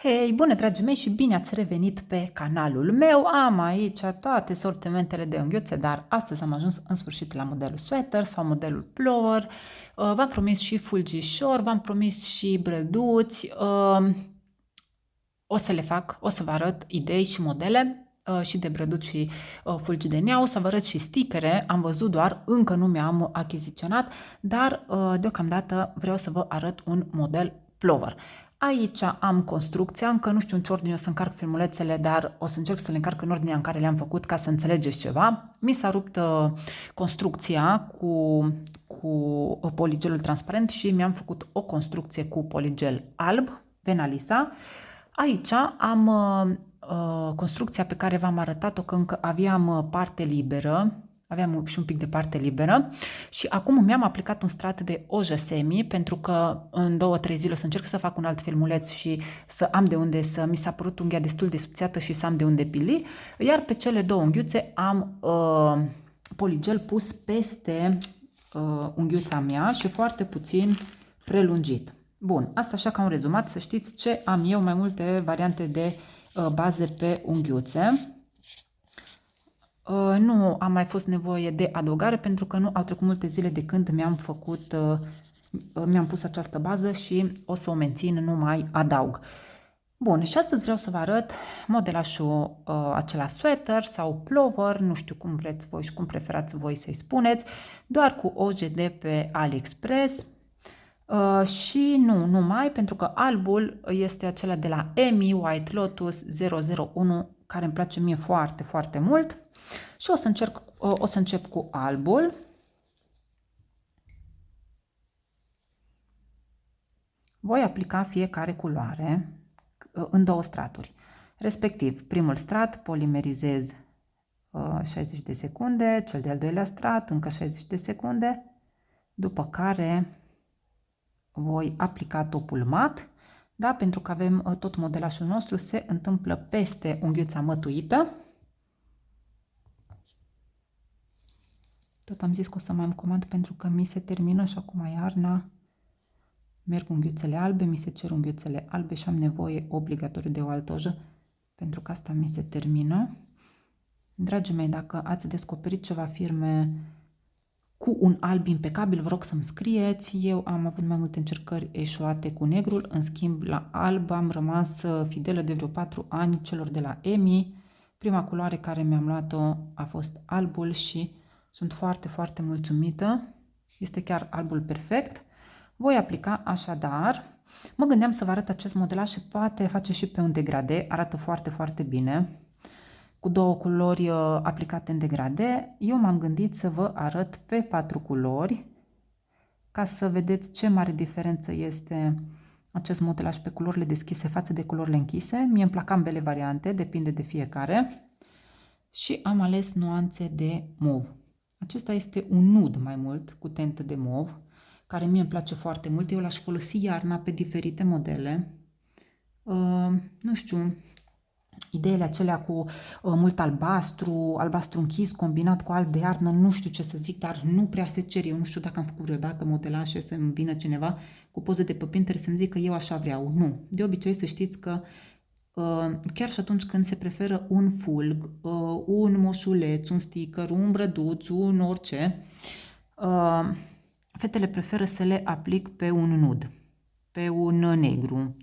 Hei, bună dragii mei și bine ați revenit pe canalul meu. Am aici toate sortimentele de unghiuțe, dar astăzi am ajuns în sfârșit la modelul sweater sau modelul plover. V-am promis și fulgișor, v-am promis și brăduți. O să le fac, o să vă arăt idei și modele și de brăduți și fulgi de neau, o să vă arăt și stickere, am văzut doar, încă nu mi-am achiziționat, dar deocamdată vreau să vă arăt un model plover. Aici am construcția, încă nu știu în ce ordine o să încarc filmulețele, dar o să încerc să le încarc în ordinea în care le-am făcut ca să înțelegeți ceva. Mi s-a rupt construcția cu poligelul transparent și mi-am făcut o construcție cu poligel alb, Venalisa. Aici am construcția pe care v-am arătat-o, că încă aveam parte liberă, aveam și un pic de parte liberă și acum mi-am aplicat un strat de ojă semi pentru că în 2-3 zile o să încerc să fac un alt filmuleț și să am de unde să mi s-a părut unghia destul de subțiată și să am de unde pili, iar pe cele două unghiuțe am poligel pus peste unghiuța mea și foarte puțin prelungit. Bun, asta așa ca un rezumat, să știți ce am eu, mai multe variante de baze pe unghiuțe. Nu am mai fost nevoie de adăugare pentru că nu au trecut multe zile de când mi-am pus această bază și o să o mențin, nu mai adaug. Bun, și astăzi vreau să vă arăt modelașul acela sweater sau plover, nu știu cum vreți voi și cum preferați voi să-i spuneți, doar cu oje de pe AliExpress. Și nu numai, pentru că albul este acela de la Emi White Lotus 001, care îmi place mie foarte, foarte mult. Și o să încep cu albul. Voi aplica fiecare culoare în două straturi. Respectiv, primul strat polimerizez 60 de secunde, cel de-al doilea strat încă 60 de secunde, după care voi aplica topul mat, da? Pentru că avem tot modelașul nostru se întâmplă peste unghiuța mătuită. Tot am zis că o să mai am comand pentru că mi se termină și acum iarna merg unghiuțele albe, mi se cer unghiuțele albe și am nevoie obligatoriu de o altă ojă pentru că asta mi se termină. Dragii mei, dacă ați descoperit ceva firme cu un alb impecabil, vă rog să-mi scrieți. Eu am avut mai multe încercări eșuate cu negrul, în schimb la alb am rămas fidelă de vreo 4 ani celor de la Emi. Prima culoare care mi-am luat-o a fost albul și sunt foarte, foarte mulțumită. Este chiar albul perfect. Voi aplica așadar. Mă gândeam să vă arăt acest modelaj și poate face și pe un degradé, arată foarte, foarte bine. Cu două culori aplicate în degradé, eu m-am gândit să vă arăt pe 4 culori, ca să vedeți ce mare diferență este acest modelaj pe culorile deschise față de culorile închise. Mie îmi plac ambele variante, depinde de fiecare. Și am ales nuanțe de mov. Acesta este un nud mai mult, cu tentă de mov, care mie îmi place foarte mult. Eu l-aș folosi iarna pe diferite modele. Nu știu, ideile acelea cu mult albastru, albastru închis combinat cu alb de iarnă, nu știu ce să zic, dar nu prea se cer. Eu nu știu dacă am făcut vreodată modelaje să-mi vină cineva cu poze de pe Pinterest să-mi zică eu așa vreau. Nu. De obicei să știți că chiar și atunci când se preferă un fulg, un moșuleț, un sticker, un brăduț, un orice, fetele preferă să le aplic pe un nud, pe un negru,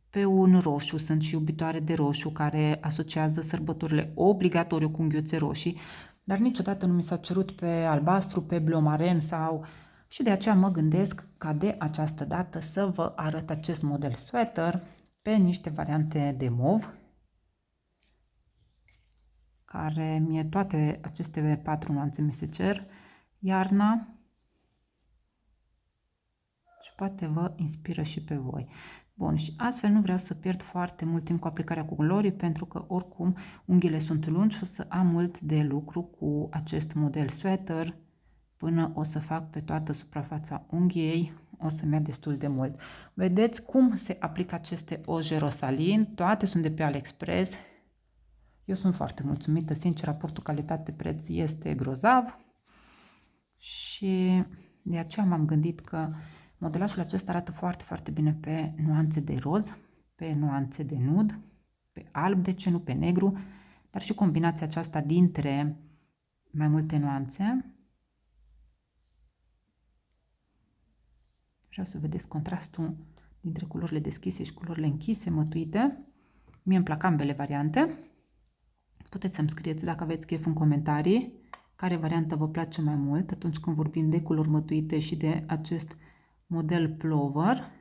pe un roșu. Sunt și iubitoare de roșu care asociază sărbătorile obligatoriu cu unghiuțe roșii, dar niciodată nu mi s-a cerut pe albastru, pe bleu maren sau... Și de aceea mă gândesc ca de această dată să vă arăt acest model sweater pe niște variante de mov, care mie toate aceste 4 nuanțe mi se cer, iarna, și poate vă inspiră și pe voi. Bun, și astfel nu vreau să pierd foarte mult timp cu aplicarea culorii, pentru că oricum unghiile sunt lungi și o să am mult de lucru cu acest model sweater până o să fac pe toată suprafața unghiei, o să-mi ia destul de mult. Vedeți cum se aplică aceste oje Rosalin, toate sunt de pe AliExpress. Eu sunt foarte mulțumită, sincer, raportul calitate-preț este grozav și de aceea m-am gândit că modelajul acesta arată foarte, foarte bine pe nuanțe de roz, pe nuanțe de nud, pe alb, de ce nu pe negru, dar și combinația aceasta dintre mai multe nuanțe. Vreau să vedeți contrastul dintre culorile deschise și culorile închise, mătuite. Mie îmi plac ambele variante. Puteți să-mi scrieți dacă aveți chef în comentarii care variantă vă place mai mult atunci când vorbim de culori mătuite și de acest model plover.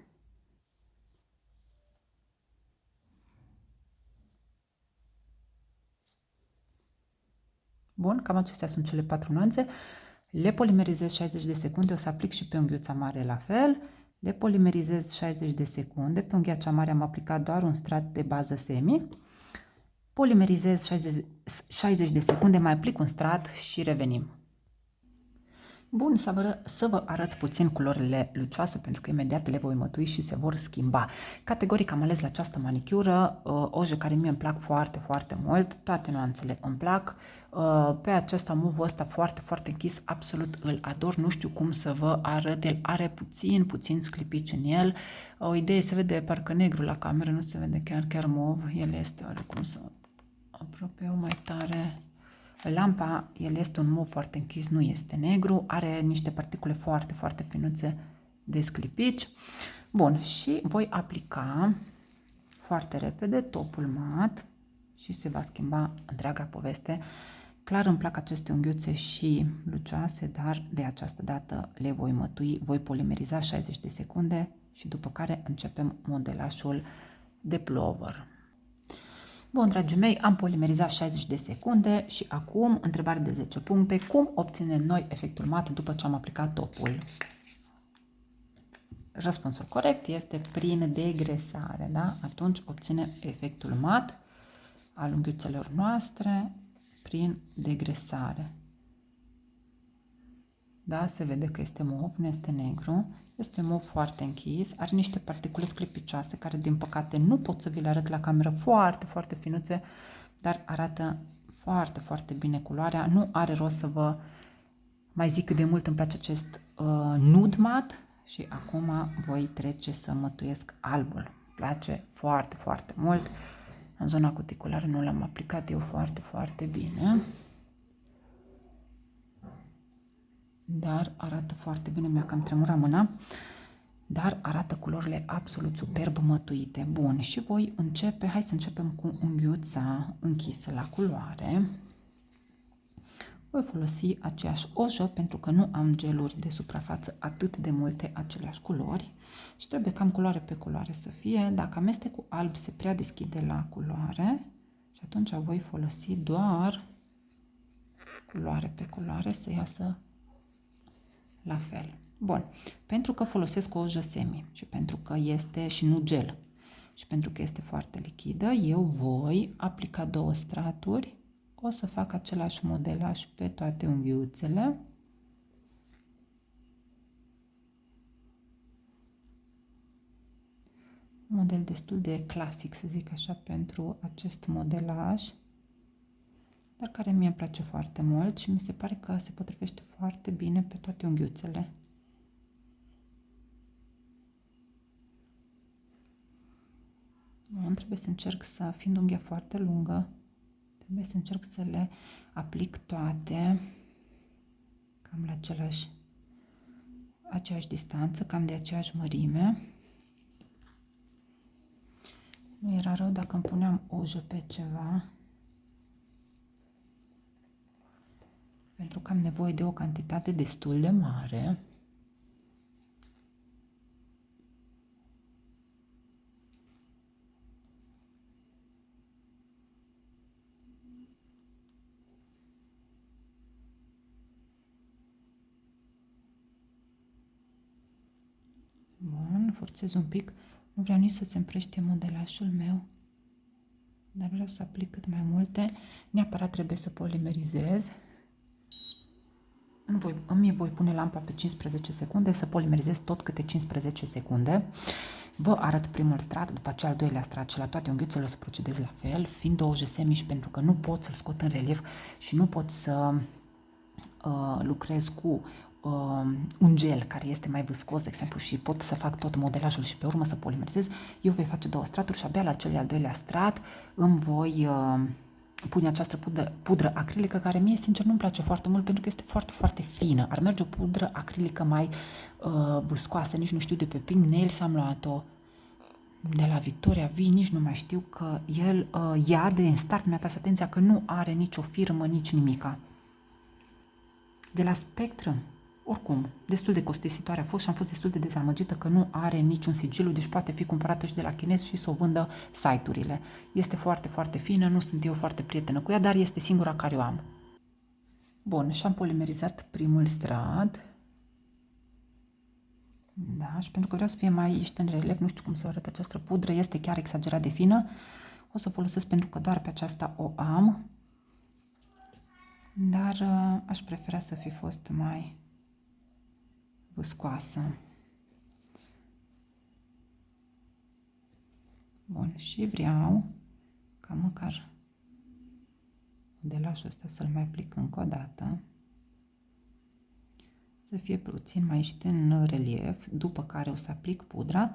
Bun, cam acestea sunt cele 4 nuanțe. Le polimerizez 60 de secunde, o să aplic și pe unghiuța mare la fel. Le polimerizez 60 de secunde, pe unghia cea mare am aplicat doar un strat de bază semi. Polimerizez 60 de secunde, mai aplic un strat și revenim. Bun, să vă arăt puțin culorile lucioase, pentru că imediat le voi mătui și se vor schimba. Categoric am ales la această manicură oje care mie îmi plac foarte, foarte mult, toate nuanțele îmi plac. Pe acesta move ăsta foarte, foarte închis, absolut îl ador, nu știu cum să vă arăt, el are puțin sclipici în el. O idee, se vede parcă negru la cameră, nu se vede chiar move, el este oarecum să apropiu mai tare. Lampa, el este un mov foarte închis, nu este negru, are niște particule foarte, foarte finuțe de sclipici. Bun, și voi aplica foarte repede topul mat și se va schimba întreaga poveste. Clar îmi plac aceste unghiuțe și lucioase, dar de această dată le voi mătui, voi polimeriza 60 de secunde și după care începem modelașul de plover. Bun, dragii mei, am polimerizat 60 de secunde și acum, întrebare de 10 puncte, cum obținem noi efectul mat după ce am aplicat topul? Răspunsul corect este prin degresare, da? Atunci obținem efectul mat al unghiuțelor noastre prin degresare. Da, se vede că este mov, nu este negru. Este mov foarte închis, are niște particule sclipicioase care din păcate nu pot să vi le arăt la cameră, foarte, foarte finuțe, dar arată foarte, foarte bine culoarea. Nu are rost să vă mai zic cât de mult îmi place acest nud mat și acum voi trece să mătuiesc albul. Îmi place foarte, foarte mult. În zona cuticulară nu l-am aplicat eu foarte, foarte bine. Dar arată foarte bine, mi-a cam tremurat mâna, dar arată culorile absolut superb mătuite. Bun, și voi începe, hai să începem cu unghiuța închisă la culoare. Voi folosi aceeași ojă pentru că nu am geluri de suprafață atât de multe aceleași culori și trebuie cam culoare pe culoare să fie. Dacă amestec cu alb se prea deschide la culoare și atunci voi folosi doar culoare pe culoare să iasă la fel. Bun, pentru că folosesc o ojă semi și pentru că este și nu gel și pentru că este foarte lichidă, eu voi aplica 2 straturi. O să fac același modelaj pe toate unghiuțele. Model destul de clasic, să zic așa, pentru acest modelaj, dar care mie îmi place foarte mult și mi se pare că se potrivește foarte bine pe toate unghiuțele. Bun, trebuie să încerc să, fiind unghia foarte lungă, trebuie să încerc să le aplic toate cam la aceeași distanță, cam de aceeași mărime. Nu era rău dacă îmi puneam ojă pe ceva, pentru că am nevoie de o cantitate destul de mare. Bun, forțez un pic. Nu vreau nici să se împrăștie modelașul meu, dar vreau să aplic cât mai multe. Neapărat trebuie să polimerizez. Îmi voi pune lampa pe 15 secunde, să polimerizez tot câte 15 secunde. Vă arăt primul strat, după aceea al doilea strat și la toate unghiuțele o să procedez la fel, fiind 2 oje semi și pentru că nu pot să-l scot în relief și nu pot să lucrez cu un gel care este mai viscos, de exemplu, și pot să fac tot modelajul și pe urmă să polimerizez, eu voi face 2 straturi și abia la cel de-al doilea strat îmi voi pune această pudră acrilică, care mie, sincer, nu-mi place foarte mult pentru că este foarte, foarte fină. Ar merge o pudră acrilică mai viscoasă, nici nu știu, de pe Pink Nails am luat-o, de la Victoria V, nici nu mai știu, că el ea de în start mi-a tras atenția că nu are nicio firmă, nici nimica. De la Spectrum, oricum, destul de costisitoare a fost și am fost destul de dezamăgită că nu are niciun sigiliu, deci poate fi cumpărată și de la chinezi și să o vândă site-urile. Este foarte, foarte fină, nu sunt eu foarte prietenă cu ea, dar este singura care o am. Bun, și am polimerizat primul strat. Da, și pentru că vreau să fie mai în relief, nu știu cum să arăt această pudră, este chiar exagerat de fină. O să o folosesc pentru că doar pe aceasta o am. Dar aș prefera să fi fost mai viscoasă. Bun, și vreau ca măcar modelajul ăsta să-l mai aplic încă o dată, să fie puțin mai în relief, după care o să aplic pudra,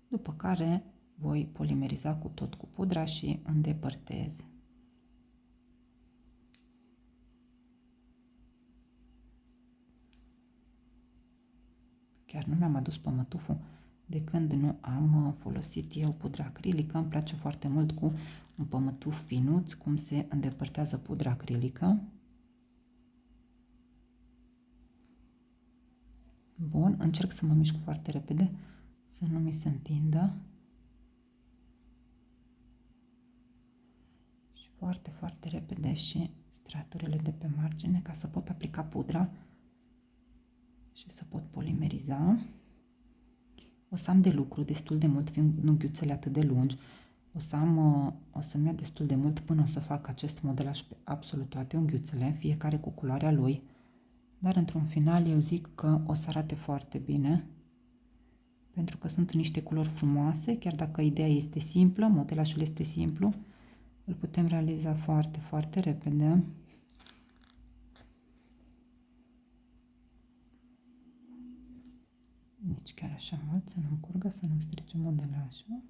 după care voi polimeriza cu tot cu pudra și îndepărtez. Chiar nu mi-am adus pămătuful de când nu am folosit eu pudra acrilică. Îmi place foarte mult cu un pămătuf finuț cum se îndepărtează pudra acrilică. Bun, încerc să mă mișc foarte repede, să nu mi se întindă. Și foarte, foarte repede și straturile de pe margine ca să pot aplica pudra și să pot polimeriza. O să am de lucru destul de mult, fiind unghiuțele atât de lungi. O să-mi ia destul de mult până o să fac acest modelaj pe absolut toate unghiuțele, fiecare cu culoarea lui. Dar într-un final eu zic că o să arate foarte bine, pentru că sunt niște culori frumoase, chiar dacă ideea este simplă, modelajul este simplu, îl putem realiza foarte, foarte repede. Nici chiar așa mult, să nu-mi curgă, să nu-mi strice modelajul.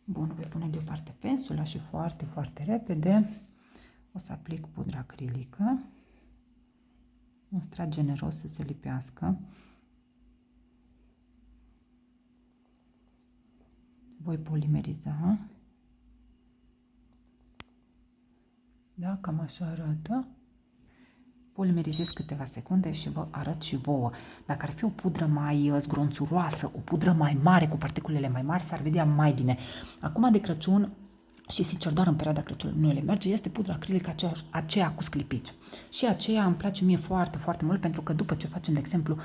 Bun, voi pune deoparte pensula și foarte, foarte repede o să aplic pudra acrilică. Un strat generos să se lipească. Voi polimeriza. Da, cam așa arată. Polimerizez câteva secunde și vă arăt și vouă. Dacă ar fi o pudră mai zgronțuroasă, o pudră mai mare, cu particulele mai mari, s-ar vedea mai bine. Acum de Crăciun, și sincer doar în perioada Crăciunului nu le merge, este pudra acrilică aceea cu sclipici. Și aceea îmi place mie foarte, foarte mult, pentru că după ce facem, de exemplu,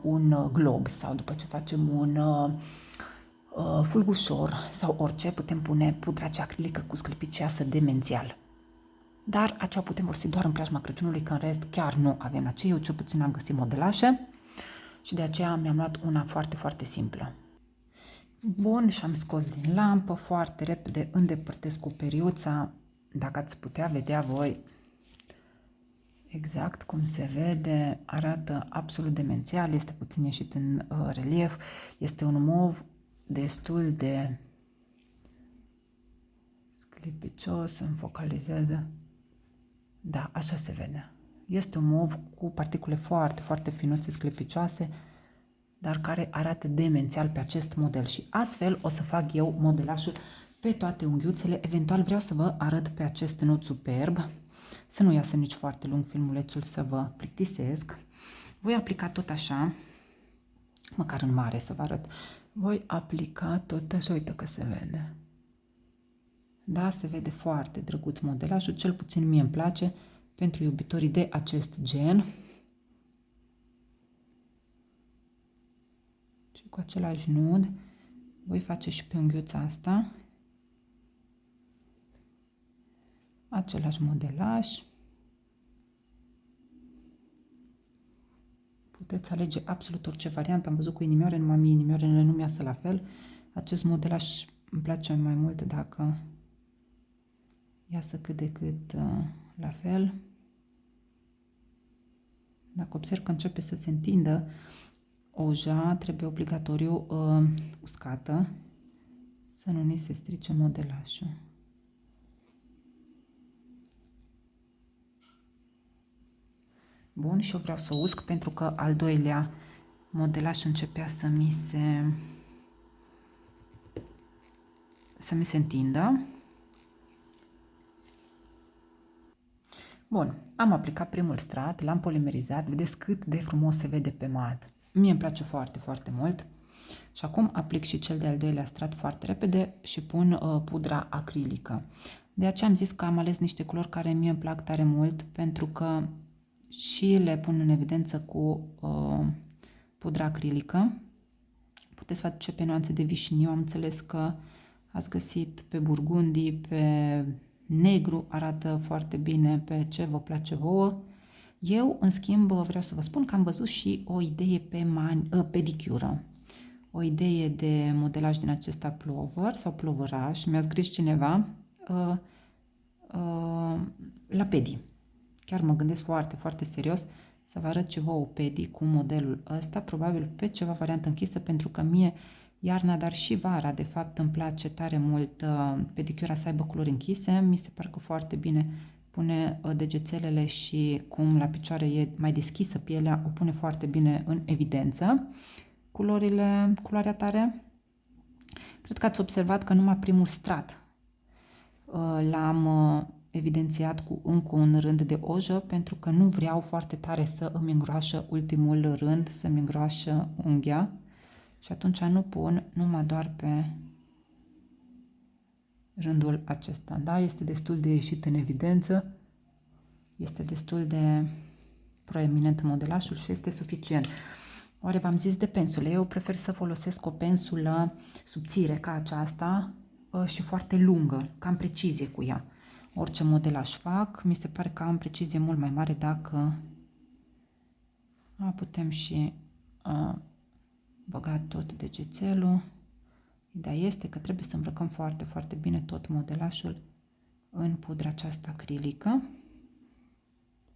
un glob sau după ce facem un fulgușor sau orice, putem pune pudra aceea acrilică cu sclipici și iasă demențial. Dar aceea putem folosi doar în preajma Crăciunului, că în rest chiar nu avem aceea. Eu cel puțin am găsit modelașe și de aceea mi-am luat una foarte, foarte simplă. Bun, și am scos din lampă, foarte repede îndepărtez cu periuța, dacă ați putea vedea voi exact cum se vede, arată absolut demențial, este puțin ieșit în relief, este un mov destul de sclipicios, îmi focalizează. Da, așa se vede. Este un mov cu particule foarte, foarte finuțe, sclipicioase, dar care arată demențial pe acest model. Și astfel o să fac eu modelajul pe toate unghiuțele. Eventual vreau să vă arăt pe acest nod superb, să nu iasă nici foarte lung filmulețul, să vă plictisesc. Voi aplica tot așa, măcar în mare să vă arăt. Voi aplica tot așa, uite că se vede. Da, se vede foarte drăguț modelajul, cel puțin mie îmi place, pentru iubitorii de acest gen. Și cu același nud voi face și pe unghiuța asta același modelaj. Puteți alege absolut orice variantă. Am văzut cu inimioare, numai mie inimioarele nu mi-iasă la fel. Acest modelaj îmi place mai mult dacă iasă cât de cât la fel. Dacă observ că începe să se întindă oja, trebuie obligatoriu uscată, să nu ni se strice modelașul. Bun, și eu vreau să o usc pentru că al doilea modelaj începea să mi se întindă. Bun, am aplicat primul strat, l-am polimerizat, vedeți cât de frumos se vede pe mat. Mie îmi place foarte, foarte mult. Și acum aplic și cel de-al doilea strat foarte repede și pun pudra acrilică. De aceea am zis că am ales niște culori care mie îmi plac tare mult, pentru că și le pun în evidență cu pudra acrilică. Puteți face pe nuanțe de vișiniu, am înțeles că ați găsit pe burgundii, pe negru, arată foarte bine, pe ce vă place vouă. Eu, în schimb, vreau să vă spun că am văzut și o idee pe pedicură. O idee de modelaj din acesta plover sau plovăraș, mi-a scris cineva la pedi. Chiar mă gândesc foarte, foarte serios să vă arăt ceva o pedi cu modelul ăsta, probabil pe ceva variantă închisă, pentru că mie iarna, dar și vara, de fapt, îmi place tare mult pedicura să aibă culori închise. Mi se pare că foarte bine pune degețelele și cum la picioare e mai deschisă pielea, o pune foarte bine în evidență. Culoarea tare. Cred că ați observat că numai primul strat l-am evidențiat cu încă un rând de ojă, pentru că nu vreau foarte tare să îmi îngroașă ultimul rând, să-mi îngroașă unghia. Și atunci nu pun numai doar pe rândul acesta. Da? Este destul de ieșit în evidență, este destul de proeminent modelașul și este suficient. Oare v-am zis de pensule? Eu prefer să folosesc o pensulă subțire ca aceasta și foarte lungă, că am precizie cu ea. Orice modelaj fac, mi se pare că am precizie mult mai mare dacă putem și băga tot degețelul. Ideea este că trebuie să îmbrăcăm foarte, foarte bine tot modelașul în pudra aceasta acrilică.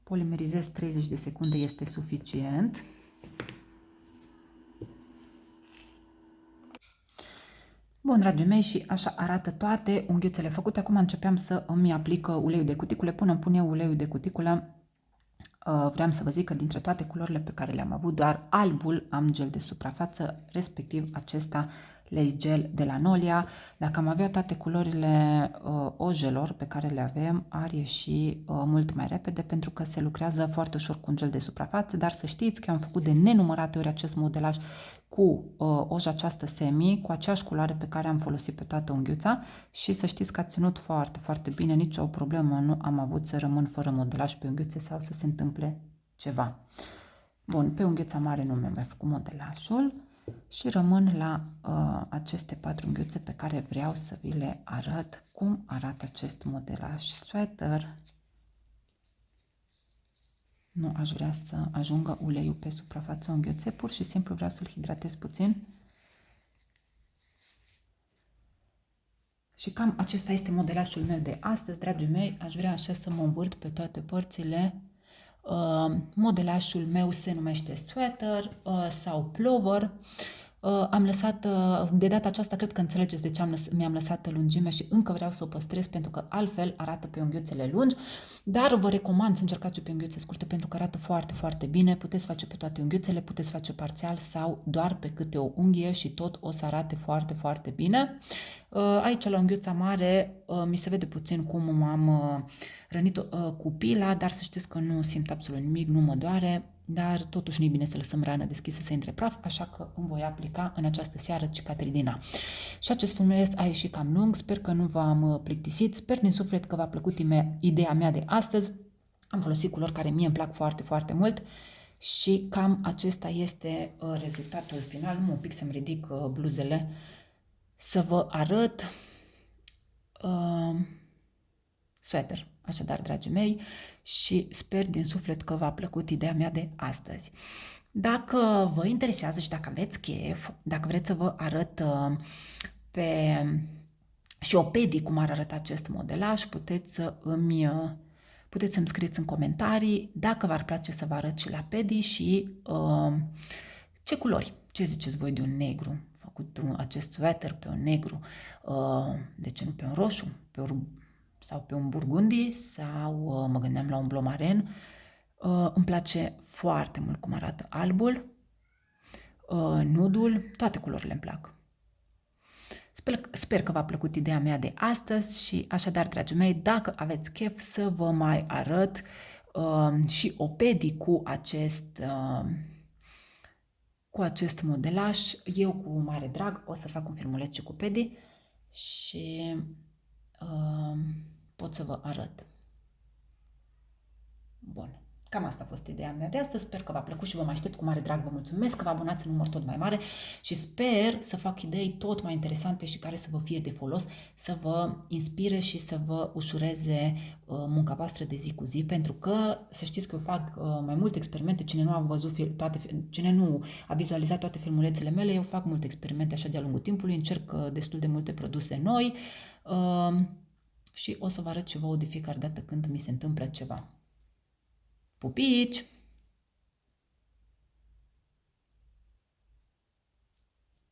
Polimerizez 30 de secunde, este suficient. Bun, dragii mei, și așa arată toate unghiuțele făcute. Acum începeam să îmi aplic uleiul de cuticule. Până îmi pun eu uleiul de cuticulă, vreau să vă zic că dintre toate culorile pe care le-am avut, doar albul am gel de suprafață, respectiv acesta lace gel de la Nolia. Dacă am avea toate culorile ojelor pe care le avem, ar ieși mult mai repede, pentru că se lucrează foarte ușor cu un gel de suprafață, dar să știți că am făcut de nenumărate ori acest modelaj cu oja aceasta semi, cu aceeași culoare pe care am folosit pe toată unghiuța, și să știți că a ținut foarte, foarte bine, nicio problemă nu am avut să rămân fără modelaj pe unghiuțe sau să se întâmple ceva. Bun, pe unghiuța mare nu mi-am mai făcut modelajul și rămân la aceste 4 unghiuțe pe care vreau să vi le arăt cum arată acest modelaj sweater. Nu aș vrea să ajungă uleiul pe suprafața unghiuței, pur și simplu vreau să-l hidratez puțin. Și cam acesta este modelajul meu de astăzi, dragii mei. Aș vrea așa să mă învârt pe toate părțile. Modelajul meu se numește sweater sau plover. Am lăsat, de data aceasta cred că înțelegeți de ce mi-am lăsat lungimea și încă vreau să o păstrez, pentru că altfel arată pe unghiuțele lungi, dar vă recomand să încercați pe unghiuțe scurte, pentru că arată foarte, foarte bine. Puteți face pe toate unghiuțele, puteți face parțial sau doar pe câte o unghie și tot o să arate foarte, foarte bine. Aici la unghiuța mare mi se vede puțin cum m-am rănit cu pila, dar să știți că nu simt absolut nimic, nu mă doare. Dar totuși nu e bine să lăsăm rană deschisă să intre praf, așa că îmi voi aplica în această seară cicatridina. Și acest filmuleț a ieșit cam lung, sper că nu v-am plictisit, sper din suflet că v-a plăcut ideea mea de astăzi. Am folosit culori care mie îmi plac foarte, foarte mult și cam acesta este rezultatul final. Nu un pic să-mi ridic bluzele să vă arăt sweater. Așadar, dragii mei, și sper din suflet că v-a plăcut ideea mea de astăzi. Dacă vă interesează și dacă aveți chef, dacă vreți să vă arăt pe și o pedi cum ar arăta acest modelaj, puteți să-mi scrieți în comentarii dacă v-ar place să vă arăt și la pedi și ce culori. Ce ziceți voi de un negru? Făcut acest sweater pe un negru, de ce nu pe un roșu, sau pe un burgundi, sau mă gândeam la un blomaren. Îmi place foarte mult cum arată albul, nudul, toate culorile îmi plac. Sper că v-a plăcut ideea mea de astăzi și așadar, dragii mei, dacă aveți chef să vă mai arăt și o pedi cu acest modelaj, eu cu mare drag o să fac un filmuleț cu pedi și pot să vă arăt. Bun. Cam asta a fost ideea mea de astăzi, sper că v-a plăcut și vă mai aștept cu mare drag, vă mulțumesc că vă abonați în număr tot mai mare și sper să fac idei tot mai interesante și care să vă fie de folos, să vă inspire și să vă ușureze munca voastră de zi cu zi, pentru că să știți că eu fac mai multe experimente, cine nu a vizualizat toate filmulețele mele, eu fac multe experimente așa de-a lungul timpului, încerc destul de multe produse noi și o să vă arăt și vouă de fiecare dată când mi se întâmplă ceva. Pupici!